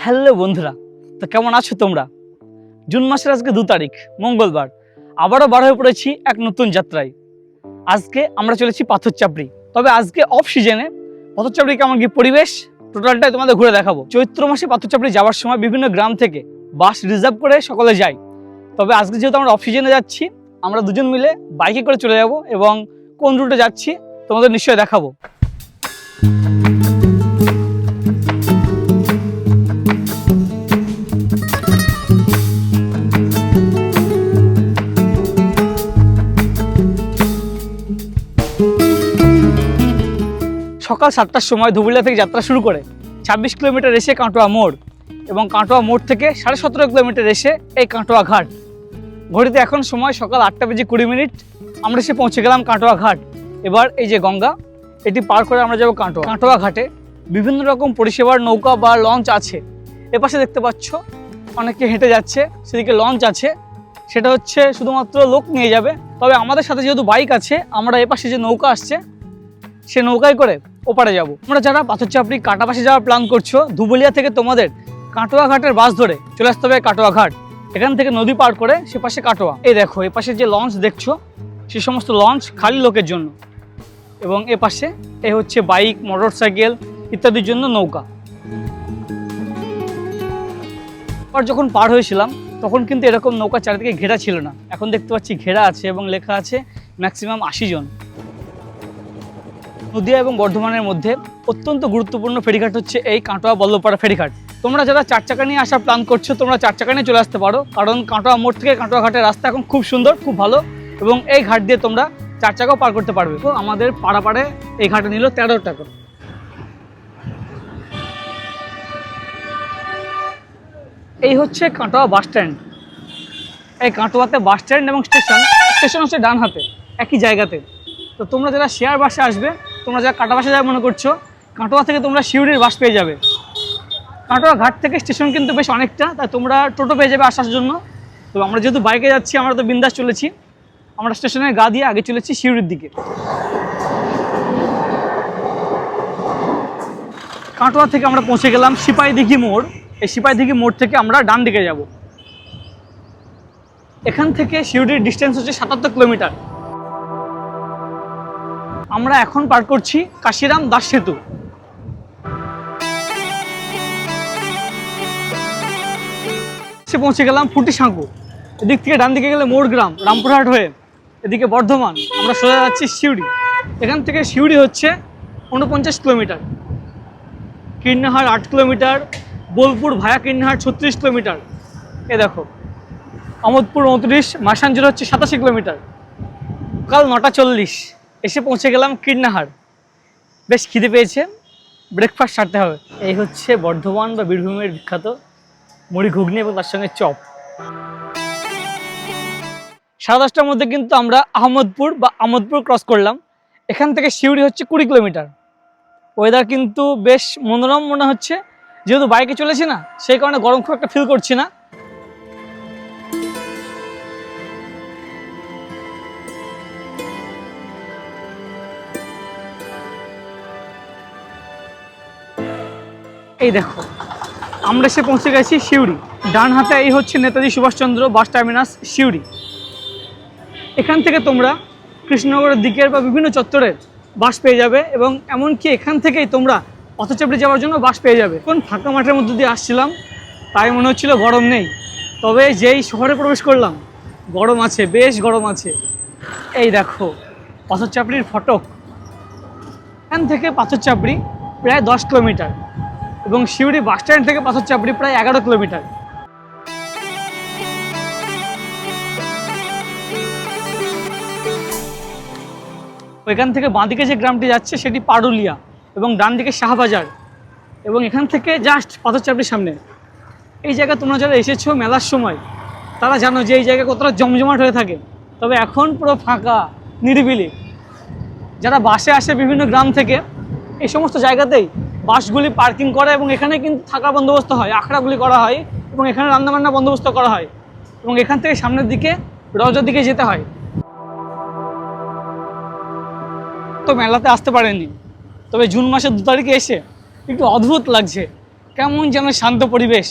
Hello বন্ধুরা, তো কেমন আছো তোমরা? জুন মাসের আজকে 2 তারিখ মঙ্গলবার, আবারও বার হয়ে পড়েছি এক নতুন যাত্রায়। আজকে আমরা চলেছি পাথরচাপড়ি। তবে আজকে অফ সিজনে পাথরচাপড়ি কেমন কি পরিবেশ টোটালটাই তোমাদের ঘুরে দেখাবো। চৈত্র মাসে পাথরচাপড়ি যাওয়ার সময় বিভিন্ন গ্রাম থেকে বাস রিজার্ভ করে সকলে যাই। তবে আজকে যেহেতু আমরা অফ সিজনে যাচ্ছি, আমরা দুজন মিলে বাইকে করে চলে যাব এবং কোন রুটে যাচ্ছি তোমাদের নিশ্চয়ই দেখাবো। সকাল 7টার সময় ধুবুলিয়া থেকে যাত্রা শুরু করে 26 কিলোমিটার এসে কাটোয়া মোড় এবং কাটোয়া মোড় থেকে 17.5 কিলোমিটার এসে এই কাটোয়া ঘাট। ঘড়িতে এখন সময় সকাল 8:20 আমরা এসে পৌঁছে গেলাম কাটোয়া ঘাট। এবার এই যে গঙ্গা, এটি পার করে আমরা যাবো কাটোয়া। কাটোয়া ঘাটে বিভিন্ন রকম পরিষেবার নৌকা বা লঞ্চ আছে। এপাশে দেখতে পাচ্ছ অনেকে হেঁটে যাচ্ছে, সেদিকে লঞ্চ আছে, সেটা হচ্ছে শুধুমাত্র লোক নিয়ে যাবে। তবে আমাদের সাথে যেহেতু বাইক আছে, আমরা এপাশে যে নৌকা আসছে সে নৌকায় করে ওপারে যাব। আমরা যারা পাথরচাপড়ি কাটাপাশে যাওয়ার প্ল্যান করছো, ধুবুলিয়া থেকে তোমাদের কাটোয়া ঘাটের বাস ধরে চলে আসতে হবে কাটোয়া ঘাট। এখান থেকে নদী পার করে সে পাশে কাটোয়া। এই দেখো, এ পাশে যে লঞ্চ দেখছো সে সমস্ত লঞ্চ খালি লোকের জন্য, এবং এ পাশে এ হচ্ছে বাইক, মোটর সাইকেল ইত্যাদির জন্য নৌকা। আর যখন পার হয়েছিলাম তখন কিন্তু এরকম নৌকা চারিদিকে ঘেরা ছিল না। এখন দেখতে পাচ্ছি ঘেরা আছে এবং লেখা আছে ম্যাক্সিমাম 80 জন। নদিয়া এবং বর্ধমানের মধ্যে অত্যন্ত গুরুত্বপূর্ণ ফেরিঘাট হচ্ছে এই কাটোয়া বল্লভপাড়া ফেরিঘাট। তোমরা যারা 4 চাকা নিয়ে আসার প্ল্যান করছো, তোমরা 4 চাকা নিয়ে চলে আসতে পারো, কারণ কাটোয়া মোড় থেকে কাটোয়া ঘাটের রাস্তা এখন খুব সুন্দর, খুব ভালো, এবং এই ঘাট দিয়ে তোমরা 4 চাকাও পার করতে পারবে। তো আমাদের পাড়াপাড়ে এই ঘাটে নিল 13 টাকা। এই হচ্ছে কাটোয়া বাস স্ট্যান্ড। এই কাটোয়াতে বাস স্ট্যান্ড এবং স্টেশন হচ্ছে ডান হাতে, একই জায়গাতে। তো তোমরা যারা শেয়ার বাসে আসবে, তোমরা যারা কাটা বাসে যাবে মনে করছো, কাটোয়া থেকে তোমরা শিউরির বাস পেয়ে যাবে। কাটোয়া ঘাট থেকে স্টেশন কিন্তু বেশ অনেকটা, তাই তোমরা টোটো পেয়ে যাবে আসার জন্য। তো আমরা যেহেতু বাইকে যাচ্ছি, আমরা তো বিন্দাস চলেছি, আমরা স্টেশনের গা দিয়ে আগে চলেছি শিউরির দিকে। কাটোয়া থেকে আমরা পৌঁছে গেলাম সিপাহীদিঘি মোড়। এই সিপাহীদিঘি মোড় থেকে আমরা ডান দিকে যাব। এখান থেকে শিউরির ডিস্টেন্স হচ্ছে 77 কিলোমিটার। আমরা এখন পার করছি কাশিরাম দাস সেতু। সে পৌঁছে গেলাম ফুটিসাঁকু। এদিক থেকে ডান দিকে গেলে মোড়গ্রাম, রামপুরহাট হয়ে এদিকে বর্ধমান, আমরা সোজা যাচ্ছি শিউরি। এখান থেকে শিউরি হচ্ছে 49 কিলোমিটার, কীর্ণাহার 8 কিলোমিটার, বোলপুর ভায়া কীর্ণাহার 36 কিলোমিটার। এ দেখো, আমোদপুর 29, মাসাঞ্জোর হচ্ছে 87 কিলোমিটার। কাল 9:40 এসে পৌঁছে গেলাম কীর্ণাহার। বেশ খিদে পেয়েছে, ব্রেকফাস্ট সারতে হবে। এই হচ্ছে বর্ধমান বা বীরভূমের বিখ্যাত মুড়ি ঘুগনি এবং তার সঙ্গে চপ। 10:30টার মধ্যে কিন্তু আমরা আমোদপুর ক্রস করলাম। এখান থেকে শিউরি হচ্ছে 20 কিলোমিটার। ওয়েদার কিন্তু বেশ মনোরম মনে হচ্ছে, যেহেতু বাইকে চলেছি না, সেই কারণে গরম খুব একটা ফিল করছি না। এই দেখো, আমরা এসে পৌঁছে গেছি শিউরি। ডান হাতে এই হচ্ছে নেতাজি সুভাষচন্দ্র বাস টার্মিনাস শিউরি। এখান থেকে তোমরা কৃষ্ণনগরের দিকের বা বিভিন্ন চত্বরের বাস পেয়ে যাবে, এবং এমনকি এখান থেকেই তোমরা পাথরচাপড়ি যাওয়ার জন্য বাস পেয়ে যাবে। কোন ফাঁকা মাঠের মধ্যে দিয়ে আসছিলাম, তাই মনে হচ্ছিল গরম নেই, তবে যেই শহরে প্রবেশ করলাম গরম আছে, বেশ গরম আছে। এই দেখো পাথরচাপড়ির ফটক। এখান থেকে পাথরচাপড়ি প্রায় 10 কিলোমিটার এবং শিউরি বাস স্ট্যান্ড থেকে পাথরচাপড়ি প্রায় 11 কিলোমিটার। ওইখান থেকে বাঁদিকে যে গ্রামটি যাচ্ছে সেটি পারুলিয়া, এবং ডান দিকে শাহবাজার, এবং এখান থেকে জাস্ট পাথরচাপড়ির সামনে। এই জায়গা তোমরা যারা এসেছো মেলার সময়, তারা জানো যে এই জায়গা কতটা জমজমাট হয়ে থাকে। তবে এখন পুরো ফাঁকা, নিরিবিলি। যারা বাসে আসে বিভিন্ন গ্রাম থেকে, এই সমস্ত জায়গাতেই বাসগুলি পার্কিং করে, এবং এখানে কিন্তু থাকার বন্দোবস্ত হয়, আখড়াগুলি করা হয়, এবং এখানে রান্নাবান্না বন্দোবস্ত করা হয়, এবং এখান থেকে সামনের দিকে রওজার দিকে যেতে হয়। তো মেলাতে আসতে পারেনি, তবে জুন মাসের 2 তারিখে এসে একটু অদ্ভুত লাগছে। কেমন যেন শান্ত পরিবেশ।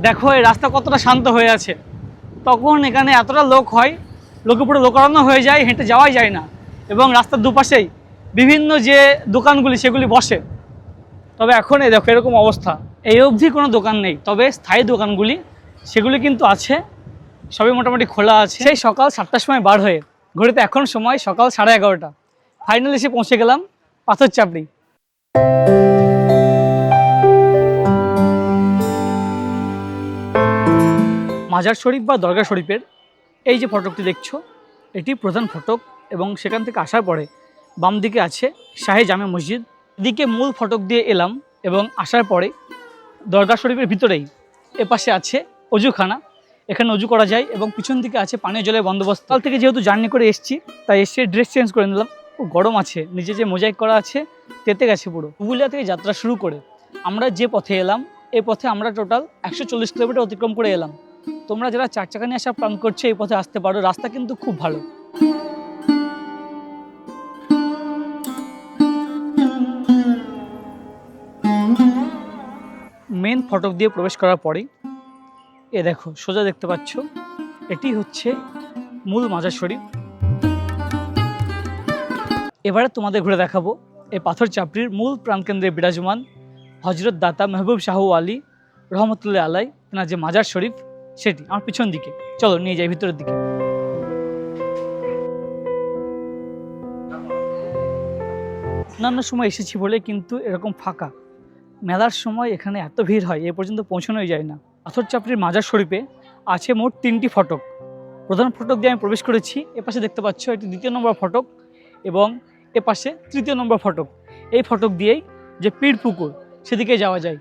দেখো এই রাস্তা কতটা শান্ত হয়ে আছে। তখন এখানে এতটা লোক হয়, লোকে পুরো লোকারণ্য হয়ে যায়, হেঁটে যাওয়াই যায় না। এবং রাস্তার দুপাশেই বিভিন্ন যে দোকানগুলি সেগুলি বসে। তবে এখন এই দেখো এরকম অবস্থা, এই অবধি কোনো দোকান নেই। তবে স্থায়ী দোকানগুলি সেগুলি কিন্তু আছে, সবই মোটামুটি খোলা আছে। সেই সকাল 7টার সময় বার হয়ে, ঘড়িতে এখন সময় সকাল 11:30। ফাইনালি এসে পৌঁছে গেলাম পাথর চাপড়ি। মাজার শরীফ বা দরগা শরীফের এই যে ফটকটি দেখছো, এটি প্রধান ফটক। এবং সেখান থেকে আসার পরে বাম দিকে আছে শাহে জামে মসজিদ। এদিকে মূল ফটক দিয়ে এলাম এবং আসার পরে দরগা শরীফের ভিতরেই এপাশে আছে অজুখানা, এখানে অজু করা যায়। এবং পিছন দিকে আছে পানীয় জলের বন্দোবস্ত। কাল থেকে যেহেতু জার্নি করে এসেছি, তাই এসে ড্রেস চেঞ্জ করে নিলাম। গরম আছে, নিচে যে মোজাইক করা আছে তেতে গেছে পুরো। পুরুলিয়া থেকে যাত্রা শুরু করে আমরা যে পথে এলাম, এই পথে আমরা টোটাল 140 কিলোমিটার অতিক্রম করে এলাম। তোমরা যারা 4 চাকা নিয়ে আসার প্ল্যান করছো, এই পথে আসতে পারো, রাস্তা কিন্তু খুব ভালো। মেন ফটক দিয়ে প্রবেশ করার পরেই এ দেখো সোজা দেখতে পাচ্ছ, এটি হচ্ছে মূল মাজার শরীফ। এবারে তোমাদের ঘুরে দেখাবো এই পাথর চাপড়ির মূল প্রাণকেন্দ্রে বিরাজমান হজরত দাতা মেহবুব শাহ আলী রহমতুল্লাহ আলাই না যে মাজার শরীফ, সেটি আমার পিছন দিকে। চলো নিয়ে যাই ভিতরের দিকে। অন্যান্য সময় এসেছি বলে কিন্তু এরকম ফাঁকা, মেলার সময় এখানে এত ভিড় হয় এ পর্যন্ত পৌঁছানোই যায় না। পাথর চাপড়ির মাজার শরীফে আছে মোট 3টি ফটক। প্রধান ফটক দিয়ে আমি প্রবেশ করেছি, এপাশে দেখতে পাচ্ছ এটি 2য় নম্বর ফটক এবং এপাশে 3য় নম্বর ফটক। এই ফটক দিয়েই যে পীর পুকুর সেদিকে যাওয়া যায়।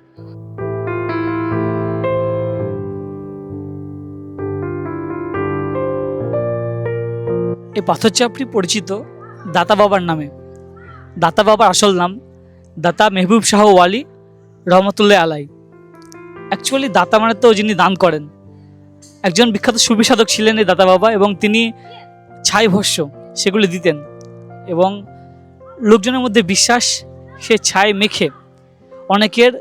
এই পাথর চাপড়ি পরিচিত দাতা বাবার নামে। দাতা বাবার আসল নাম দাতা মেহবুব শাহ ওয়ালি রহমতুল্লাহ আলাই। অ্যাকচুয়ালি দাতা মানে তো যিনি দান করেন। একজন বিখ্যাত সুফি সাধক ছিলেন এই দাতা বাবা, এবং তিনি ছাই ভস্য সেগুলি দিতেন এবং লোকজনের মধ্যে বিশ্বাস, সে ছাই মেখে অনেকের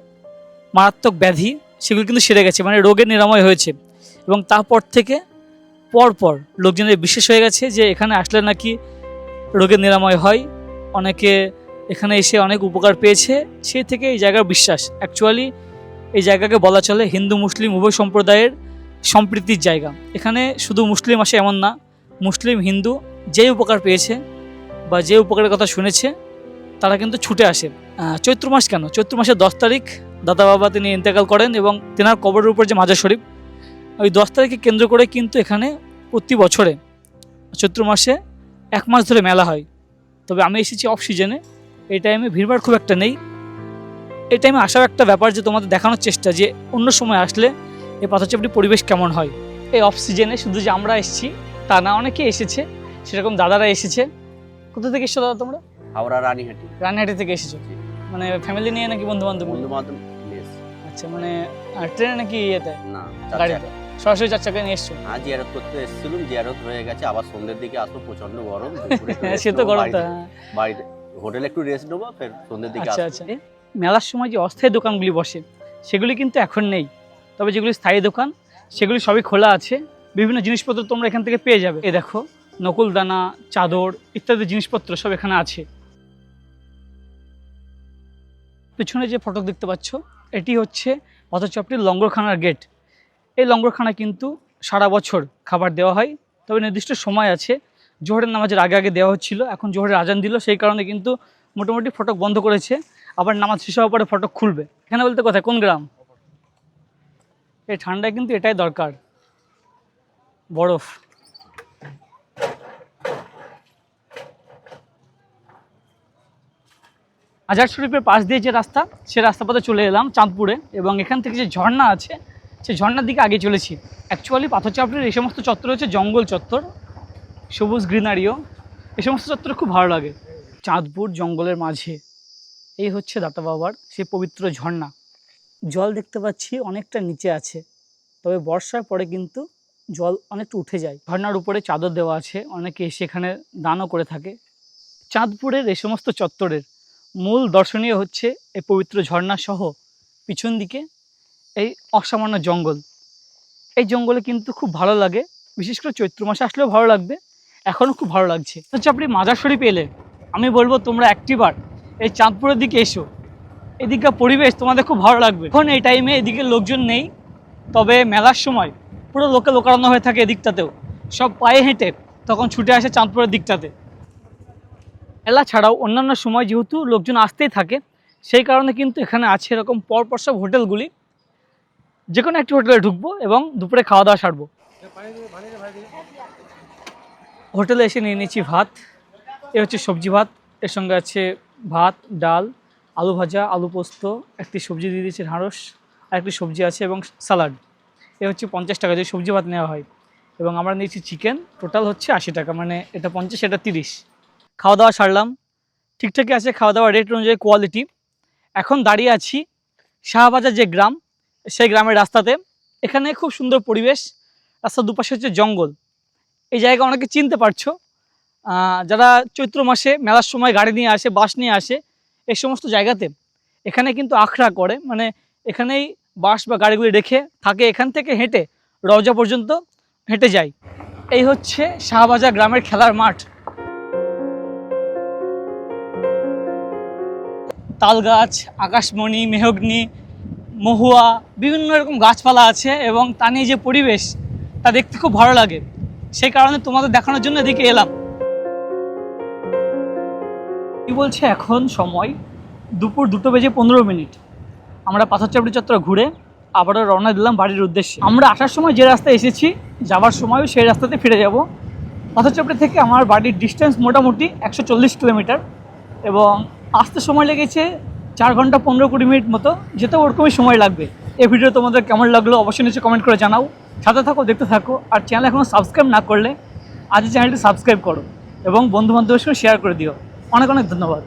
মারাত্মক ব্যাধি সেগুলি কিন্তু সেরে গেছে, মানে রোগের নিরাময় হয়েছে। এবং তারপর থেকে পরপর লোকজনের বিশ্বাস হয়ে গেছে যে এখানে আসলে নাকি রোগের নিরাময় হয়, অনেকে এখানে এসে অনেক উপকার পেয়েছে। সেই থেকে এই জায়গার বিশ্বাস। অ্যাকচুয়ালি এই জায়গাকে বলা চলে হিন্দু মুসলিম উভয় সম্প্রদায়ের সম্প্রীতির জায়গা। এখানে শুধু মুসলিম আসে এমন না, মুসলিম হিন্দু যে উপকার পেয়েছে বা যে উপকারের কথা শুনেছে তারা কিন্তু ছুটে আসে। চৈত্র মাস কেন, চৈত্র মাসের 10 তারিখ দাদা বাবা তিনি ইন্তেকাল করেন এবং তেনার কবরের উপর যে মাজার শরীফ, ওই 10 তারিখে কেন্দ্র করে কিন্তু এখানে প্রতি বছরে চৈত্র মাসে 1 মাস ধরে মেলা হয়। তবে আমি এসেছি অফ সিজনে, এই টাইমে ভিড়ভাড় খুব একটা নেই। এই টাইমে আসার একটা ব্যাপার যে তোমাদের দেখানোর চেষ্টা যে অন্য সময় আসলে এই পাথর চাপড়ির পরিবেশ কেমন হয়। এই অফ সিজনে শুধু যে আমরা এসেছি তা না, অনেকে এসেছে, সেরকম দাদারা এসেছে। কোথা থেকে এসছো দাদা তোমরা? হাওড়া রানীহাটি। রানীহাটি থেকে এসেছো, মানে ফ্যামিলি নিয়ে নাকি বন্ধু বান্ধব? আচ্ছা, মানে ট্রেনে নাকি ইয়েতে? না, গাড়িতে সরাসরি 4 চাকায় নিয়ে এসছো? হ্যাঁ, জিয়ারত করতে এসেছিলাম, জিয়ারত হয়ে গেছে, আবার সন্ধ্যের দিকে আসবো, প্রচন্ড গরম। সে তো গরম তো, বাড়িতে হোটেলে একটু রেস্ট নেবো, ফের সন্ধ্যের দিকে আচ্ছা আচ্ছা। মেলার সময় যে অস্থায়ী দোকানগুলি বসে সেগুলি কিন্তু এখন নেই, তবে যেগুলি স্থায়ী দোকান সেগুলি সবই খোলা আছে। বিভিন্ন জিনিসপত্র তোমরা এখান থেকে পেয়ে যাবে। এই দেখো নকুল দানা, চাদর ইত্যাদি জিনিসপত্র সব এখানে আছে। পিছনে যে ফটক দেখতে পাচ্ছ এটি হচ্ছে পাথর চাপড়ির লঙ্গরখানার গেট। এই লঙ্গরখানা কিন্তু সারা বছর খাবার দেওয়া হয়, তবে নির্দিষ্ট সময় আছে। জোহরের নামাজের আগে আগে দেওয়া হচ্ছিল, এখন জোহরের আজান দিল, সেই কারণে কিন্তু মোটামুটি ফটক বন্ধ করেছে। আবার নামাজ শেষ হওয়ার পরে ফটক খুলবে। এখানে বলতে কোথায়, কোন গ্রাম? এই ঠান্ডায় কিন্তু এটাই দরকার, বরফ। মাজার শরীফের পাশ দিয়ে যে রাস্তা, সে রাস্তা পথে চলে এলাম চাঁদপুরে, এবং এখান থেকে যে ঝর্ণা আছে সেই ঝর্ণার দিকে আগে চলেছি। অ্যাকচুয়ালি পাথর চাপড়ির এই সমস্ত চত্বর হচ্ছে জঙ্গল চত্বর, সবুজ গ্রিনারিও, এই সমস্ত চত্বরে খুব ভালো লাগে। চাঁদপুর জঙ্গলের মাঝে এই হচ্ছে দাতা বাবার সেই পবিত্র ঝর্ণা। জল দেখতে পাচ্ছি অনেকটা নিচে আছে, তবে বর্ষার পরে কিন্তু জল অনেকটা উঠে যায়। ঝর্ণার উপরে চাদর দেওয়া আছে, অনেকে এসে এখানে দানও করে থাকে। চাঁদপুরের এই সমস্ত চত্বরের মূল দর্শনীয় হচ্ছে এই পবিত্র ঝর্ণা সহ পিছন দিকে এই অসামান্য জঙ্গল। এই জঙ্গলে কিন্তু খুব ভালো লাগে, বিশেষ করে চৈত্র মাসে আসলেও ভালো লাগবে, এখনও খুব ভালো লাগছে। হচ্ছে আপনি মাজার শরীফ এলে আমি বলবো তোমরা একটিবার এই চাঁদপুরের দিকে এসো, এদিককার পরিবেশ তোমাদের খুব ভালো লাগবে। এখন এই টাইমে এদিকে লোকজন নেই, তবে মেলার সময় পুরো লোকে লোকারণ্য হয়ে থাকে এদিকটাতেও, সব পায়ে হেঁটে তখন ছুটে আসে চাঁদপুরের দিকটাতে। মেলা ছাড়াও অন্যান্য সময় যেহেতু লোকজন আসতেই থাকে, সেই কারণে কিন্তু এখানে আছে এরকম পরপর সব হোটেলগুলি। যে কোনো একটি হোটেলে ঢুকবো এবং দুপুরে খাওয়া দাওয়া সারবো। হোটেলে এসে নিয়ে নিচ্ছি ভাত, এ হচ্ছে সবজি ভাত, এর সঙ্গে আছে ভাত, ডাল, আলু ভাজা, আলু পোস্ত, একটি সবজি দিয়ে দিয়েছে ঢ্যাঁড়স, আর একটি সবজি আছে এবং স্যালাড। এ হচ্ছে 50 টাকা যদি সবজি ভাত নেওয়া হয়, এবং আমরা নিয়েছি চিকেন, টোটাল হচ্ছে 80 টাকা, মানে এটা 50 এটা 30। খাওয়া দাওয়া সারলাম, ঠিকঠাকই আছে খাওয়া দাওয়া রেট অনুযায়ী কোয়ালিটি। এখন দাঁড়িয়ে আছি শাহবাজার যে গ্রাম, সেই গ্রামের রাস্তাতে। এখানে খুব সুন্দর পরিবেশ, রাস্তার দুপাশে হচ্ছে জঙ্গল। এই জায়গা অনেকে চিনতে পারছো, যারা চৈত্র মাসে মেলার সময় গাড়ি নিয়ে আসে, বাস নিয়ে আসে এই সমস্ত জায়গাতে, এখানে কিন্তু আখড়া করে, মানে এখানেই বাস বা গাড়িগুলি রেখে থাকে, এখান থেকে হেঁটে রওজা পর্যন্ত হেঁটে যায়। এই হচ্ছে শাহবাজার গ্রামের খেলার মাঠ। তাল গাছ, আকাশমণি, মেহগনি, মহুয়া, বিভিন্ন রকম গাছপালা আছে, এবং তা নিয়ে যে পরিবেশ তা দেখতে খুব ভালো লাগে। সেই কারণে তোমাদের দেখানোর জন্য এদিকে এলাম। কি বলছে এখন সময় দুপুর 2:15। আমরা পাথরচাপড়ি চত্বর ঘুরে আবারও রওনা দিলাম বাড়ির উদ্দেশ্যে। আমরা আসার সময় যে রাস্তায় এসেছি, যাওয়ার সময়ও সেই রাস্তাতে ফিরে যাব। পাথরচাপড়ি থেকে আমার বাড়ির ডিস্টেন্স মোটামুটি 140 কিলোমিটার, এবং আসতে সময় লেগেছে 4 ঘন্টা 15-20 মিনিট মতো, যেতেও ওরকমই সময় লাগবে। এই ভিডিও তোমাদের কেমন লাগলো অবশ্যই নিচে কমেন্ট করে জানাও। সাথে থাকো, দেখতে থাকো, আর চ্যানেল এখনও সাবস্ক্রাইব না করলে আজই চ্যানেলটি সাবস্ক্রাইব করো এবং বন্ধুবান্ধবের সঙ্গে শেয়ার করে দিও। অনেক অনেক ধন্যবাদ।